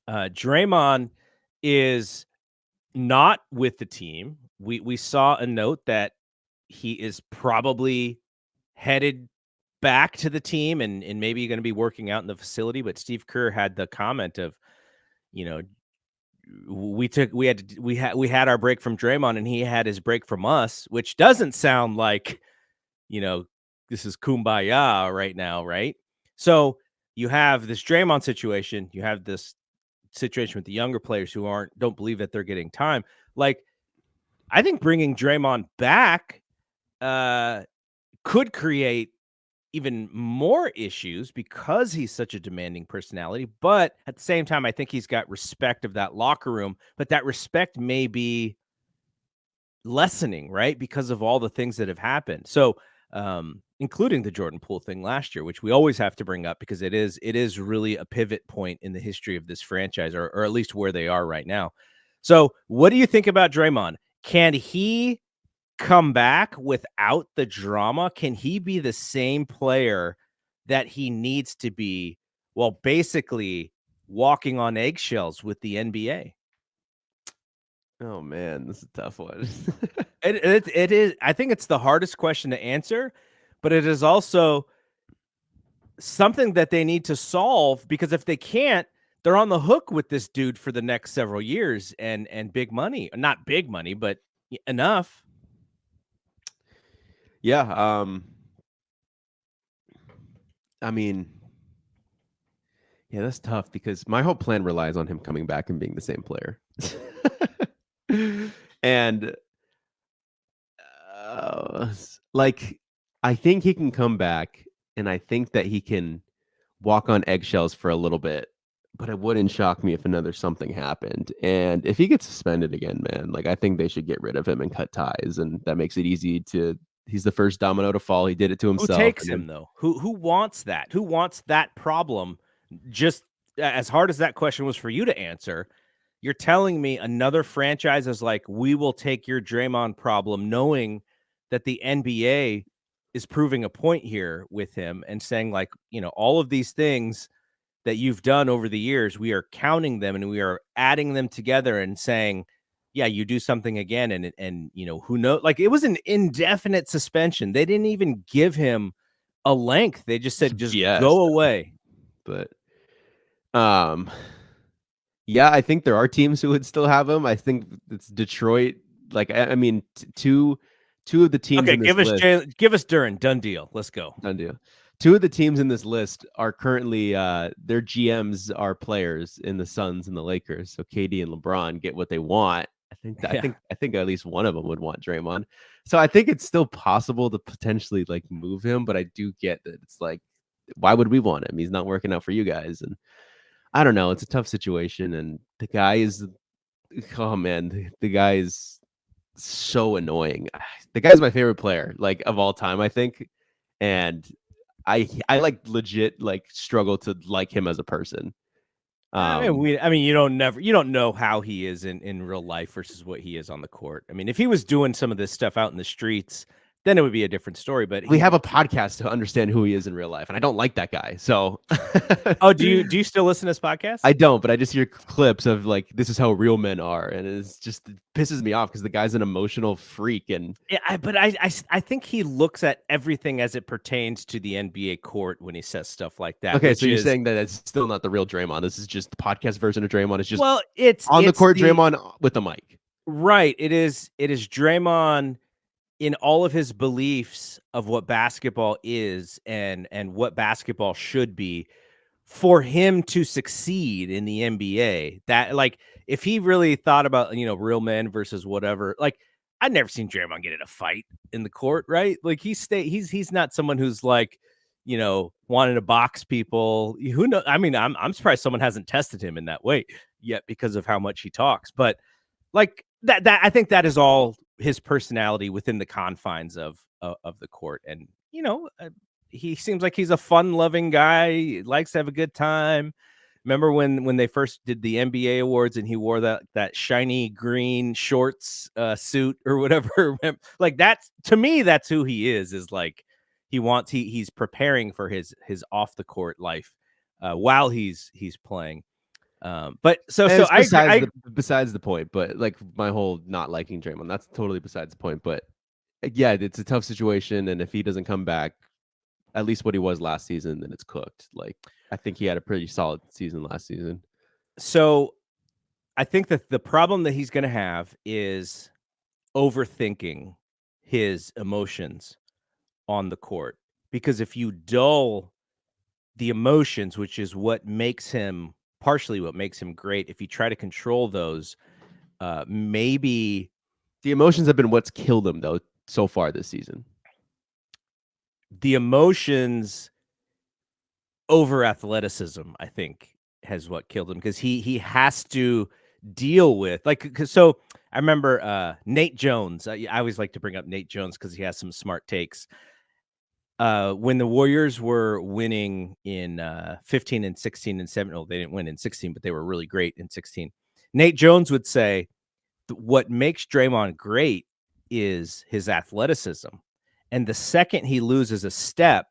Draymond is not with the team. We saw a note that he is probably headed back to the team and maybe going to be working out in the facility. But Steve Kerr had the comment of, you know, we had our break from Draymond and he had his break from us, which doesn't sound like, you know, this is kumbaya right now, right? So you have this Draymond situation, you have this situation with the younger players who don't believe that they're getting time. Like, I think bringing Draymond back could create even more issues because he's such a demanding personality. But at the same time, I think he's got respect of that locker room, but that respect may be lessening, right? Because of all the things that have happened. So, including the Jordan Poole thing last year, which we always have to bring up because it is really a pivot point in the history of this franchise, or at least where they are right now. So what do you think about Draymond? Can he come back without the drama? Can he be the same player that he needs to be while basically walking on eggshells with the NBA? Oh man, this is a tough one. It is. I think it's the hardest question to answer, but it is also something that they need to solve, because if they can't, they're on the hook with this dude for the next several years and big money. Not big money, but enough. Yeah, I mean, yeah, that's tough because my whole plan relies on him coming back and being the same player. And like, I think he can come back, and I think that he can walk on eggshells for a little bit. But it wouldn't shock me if another something happened. And if he gets suspended again, man, like I think they should get rid of him and cut ties, and that makes it easy to. He's the first domino to fall. He did it to Who himself, takes and then him though? Who wants that? Who wants that problem? Just as hard as that question was for you to answer, you're telling me another franchise is like, we will take your Draymond problem, knowing that the NBA is proving a point here with him and saying, like, all of these things that you've done over the years, we are counting them and we are adding them together and saying, yeah, you do something again. And who knows? Like, it was an indefinite suspension. They didn't even give him a length. They just it's said, just BS. go away. But um, yeah, I think there are teams who would still have him. I think it's Detroit. Like, I mean, two of the teams Okay, in this list. give us Duran. Done deal. Let's go. Done deal. Two of the teams in this list are currently their GMs are players in the Suns and the Lakers. So KD and LeBron get what they want. I think at least one of them would want Draymond. So I think it's still possible to potentially like move him, but I do get that it's like, why would we want him? He's not working out for you guys, and I don't know. It's a tough situation, and the guy is, oh man, the guy is so annoying. The guy's my favorite player, like of all time, I think, and I like legit like struggle to like him as a person. You don't know how he is in real life versus what he is on the court. I mean, if he was doing some of this stuff out in the streets, then it would be a different story. But we have a podcast to understand who he is in real life, and I don't like that guy. So, oh, do you still listen to this podcast? I don't, but I just hear clips of like, this is how real men are, and it pisses me off because the guy's an emotional freak. And yeah, I think he looks at everything as it pertains to the NBA court when he says stuff like that. Okay, so you're saying that it's still not the real Draymond. This is just the podcast version of Draymond. It's just it's on the court Draymond with the mic. Right. It is Draymond in all of his beliefs of what basketball is and what basketball should be for him to succeed in the NBA. That, like, if he really thought about, real men versus whatever, like, I'd never seen Draymond get in a fight in the court, right? Like, he's not someone who's like, wanting to box people. Who knows? I mean, I'm surprised someone hasn't tested him in that way yet because of how much he talks. But like that I think that is all his personality within the confines of the court. And he seems like he's a fun-loving guy. He likes to have a good time. Remember when they first did the NBA awards and he wore that shiny green shorts suit or whatever? Like, that's, to me, that's who he is like, he's preparing for his off the court life while he's playing. But so And it's I agree. besides the point. But like my whole not liking Draymond, that's totally besides the point. But yeah, it's a tough situation, and if he doesn't come back, at least what he was last season, then it's cooked. Like I think he had a pretty solid season last season. So I think that the problem that he's going to have is overthinking his emotions on the court, because if you dull the emotions, which is what makes him partially what makes him great, if you try to control those, maybe The emotions have been what's killed him though so far this season. the emotions over athleticism, I think, has what killed him, because he has to deal with, like, so I remember Nate Jones. I always like to bring up Nate Jones because he has some smart takes. When the Warriors were winning in 15 and 16 and 7, well, they didn't win in 16, but they were really great in 16. Nate Jones would say, what makes Draymond great is his athleticism. And the second he loses a step,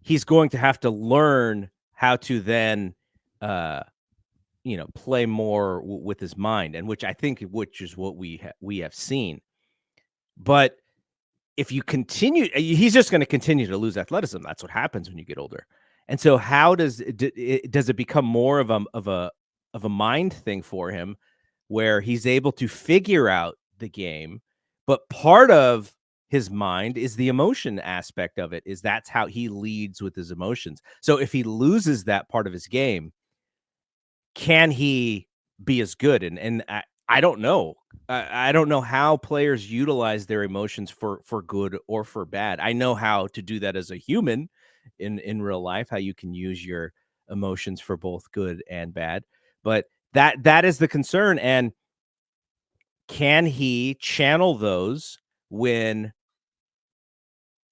he's going to have to learn how to then, play more with his mind, and which is what we have seen. But if you continue, he's just going to continue to lose athleticism. That's what happens when you get older. And so, how does it become more of a mind thing for him, where he's able to figure out the game, but part of his mind is the emotion aspect of it. Is that's how he leads with his emotions. So if he loses that part of his game, can he be as good? And I don't know. I don't know how players utilize their emotions for good or for bad. I know how to do that as a human in real life, how you can use your emotions for both good and bad. But that is the concern. And can he channel those when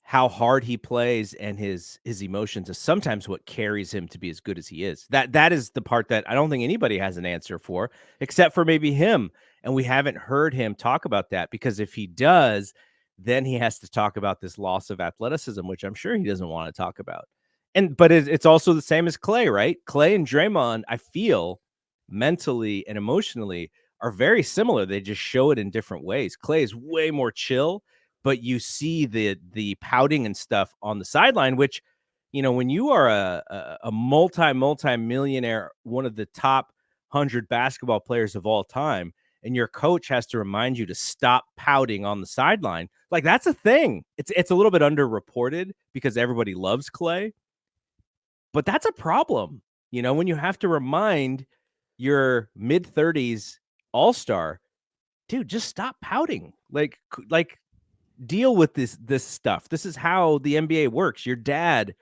how hard he plays, and his emotions is sometimes what carries him to be as good as he is. That is the part that I don't think anybody has an answer for, except for maybe him. And we haven't heard him talk about that, because if he does, then he has to talk about this loss of athleticism, which I'm sure he doesn't want to talk about. But it's also the same as Clay, right? Clay and Draymond, I feel, mentally and emotionally, are very similar. They just show it in different ways. Clay is way more chill, but you see the pouting and stuff on the sideline, which, when you are a multi millionaire, one of the top 100 basketball players of all time, and your coach has to remind you to stop pouting on the sideline, like, that's a thing. It's a little bit underreported because everybody loves Clay, but that's a problem. When you have to remind your mid-30s all-star, dude, just stop pouting. Like deal with this stuff. This is how the NBA works. Your dad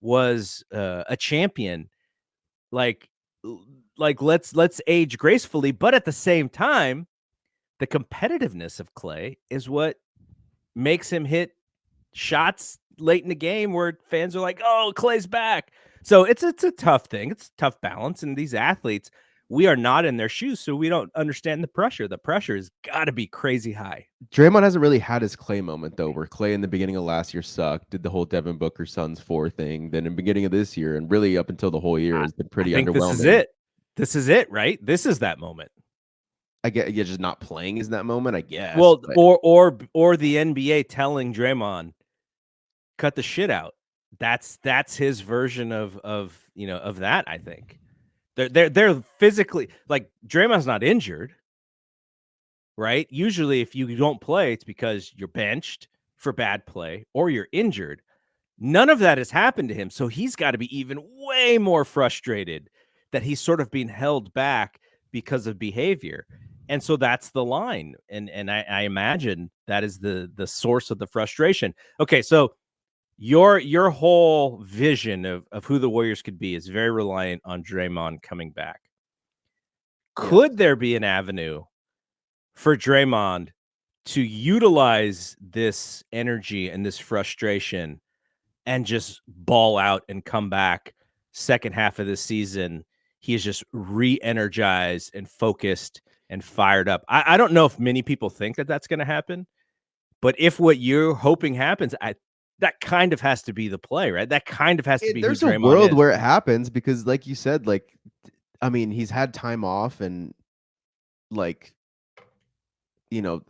was a champion. Like let's age gracefully, but at the same time, the competitiveness of Clay is what makes him hit shots late in the game where fans are like, "Oh, Clay's back." So it's a tough thing. It's a tough balance, and these athletes, we are not in their shoes, so we don't understand the pressure. The pressure has got to be crazy high. Draymond hasn't really had his Clay moment though, where Clay in the beginning of last year sucked, did the whole Devin Booker Suns 4 thing. Then in the beginning of this year, and really up until the whole year, has been I pretty think this underwhelming. is it. This is it, right? This is that moment. I get, yeah, just not playing is that moment, I guess. Well, but or the NBA telling Draymond, cut the shit out. That's his version of that. I think they're physically, like, Draymond's not injured, right? Usually, if you don't play, it's because you're benched for bad play or you're injured. None of that has happened to him, so he's got to be even way more frustrated that he's sort of being held back because of behavior. And so that's the line, and I imagine that is the source of the frustration. Okay, so your whole vision of who the Warriors could be is very reliant on Draymond coming back. Could there be an avenue for Draymond to utilize this energy and this frustration and just ball out and come back second half of the season? He is just re-energized and focused and fired up. I don't know if many people think that that's going to happen, but if what you're hoping happens, that kind of has to be the play, right? That kind of has to be who there's a Draymond world is. where it happens because, like you said, like I mean, he's had time off and like,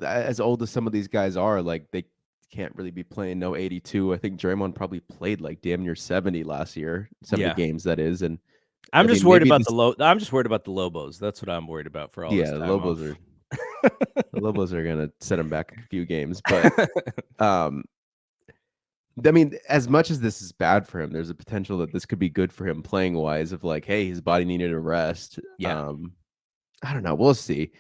as old as some of these guys are, like they can't really be playing no 82. I think Draymond probably played like damn near 70 last year, 70 Yeah. games that is. And I I'm just mean, worried maybe about this, I'm just worried about the Lobos. That's what I'm worried about for all this yeah, time off. The Lobos are gonna set him back a few games, but um, I mean, as much as this is bad for him, there's a potential that this could be good for him playing wise. Of like, hey, his body needed a rest. Yeah. I don't know. We'll see.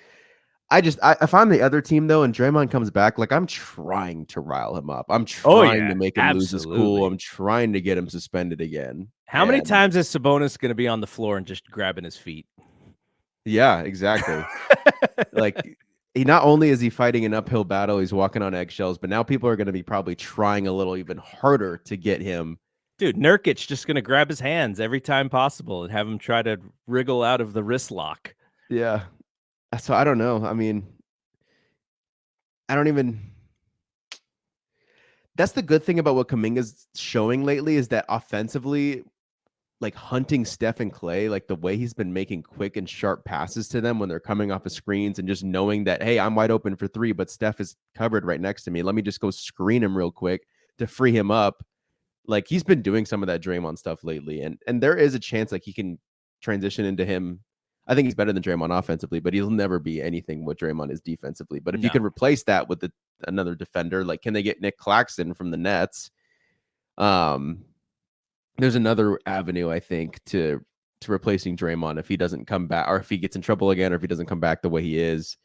If I'm the other team though, and Draymond comes back, like I'm trying to rile him up. I'm Oh trying yeah, to make him lose his cool. absolutely. I'm trying to get him suspended again. How many And times is Sabonis going to be on the floor and just grabbing his feet? yeah, exactly. Like he not only is he fighting an uphill battle, he's walking on eggshells, but now people are going to be probably trying a little even harder to get him. Dude, Nurkic just going to grab his hands every time possible and have him try to wriggle out of the wrist lock. Yeah. So I don't know. I mean, I don't even. That's the good thing about what Kuminga's showing lately is that offensively, like hunting Steph and Clay, like the way he's been making quick and sharp passes to them when they're coming off of screens and just knowing that, hey, I'm wide open for three, but Steph is covered right next to me. Let me just go screen him real quick to free him up. Like he's been doing some of that Draymond stuff lately, and there is a chance like he can transition into him. I think he's better than Draymond offensively, but he'll never be anything what Draymond is defensively. But if you No. can replace that with another defender, like can they get Nick Claxton from the Nets? There's another avenue I think to replacing Draymond if he doesn't come back, or if he gets in trouble again, or if he doesn't come back the way he is.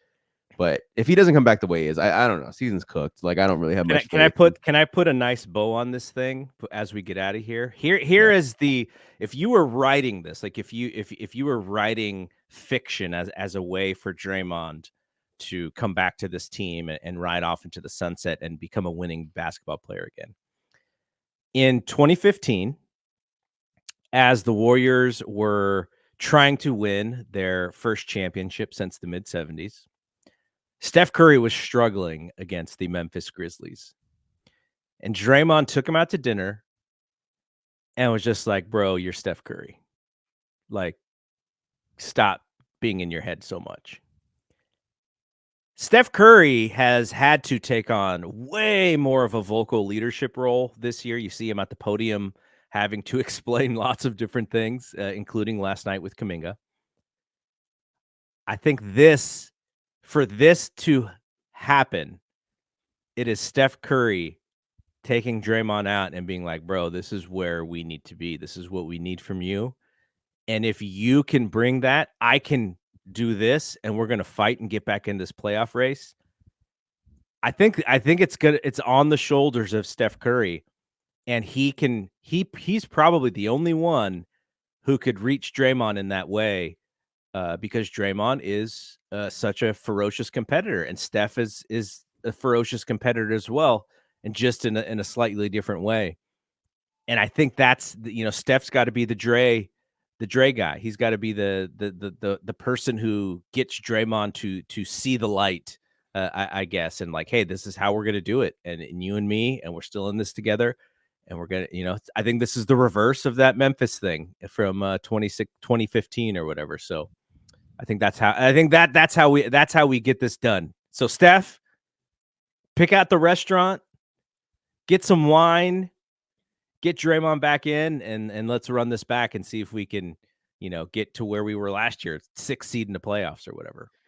But if he doesn't come back the way he is, I don't know. Season's cooked. Like I don't really have much faith. Can I put a nice bow on this thing as we get out of here? Here Yeah. is the if you were writing this, like if you were writing fiction as a way for Draymond to come back to this team and ride off into the sunset and become a winning basketball player again. In 2015, as the Warriors were trying to win their first championship since the mid 70s, Steph Curry was struggling against the Memphis Grizzlies. And Draymond took him out to dinner and was just like, bro, you're Steph Curry. Like, stop being in your head so much. Steph Curry has had to take on way more of a vocal leadership role this year. You see him at the podium having to explain lots of different things, including last night with Kuminga. I think for this to happen, it is Steph Curry taking Draymond out and being like, bro, this is where we need to be. This is what we need from you. And if you can bring that, I can do this and we're going to fight and get back in this playoff race. I think it's good. It's on the shoulders of Steph Curry, and he's probably the only one who could reach Draymond in that way, because Draymond is such a ferocious competitor, and Steph is a ferocious competitor as well, and just in a slightly different way. And I think that's Steph's got to be the Dre guy. He's got to be the person who gets Draymond to see the light, I guess, and like, hey, this is how we're gonna do it, and you and me, and we're still in this together, and we're gonna, I think this is the reverse of that Memphis thing from 2015 or whatever. So I think that's how we get this done. So Steph, pick out the restaurant, get some wine, get Draymond back in, and let's run this back and see if we can, get to where we were last year, 6th seed in the playoffs or whatever.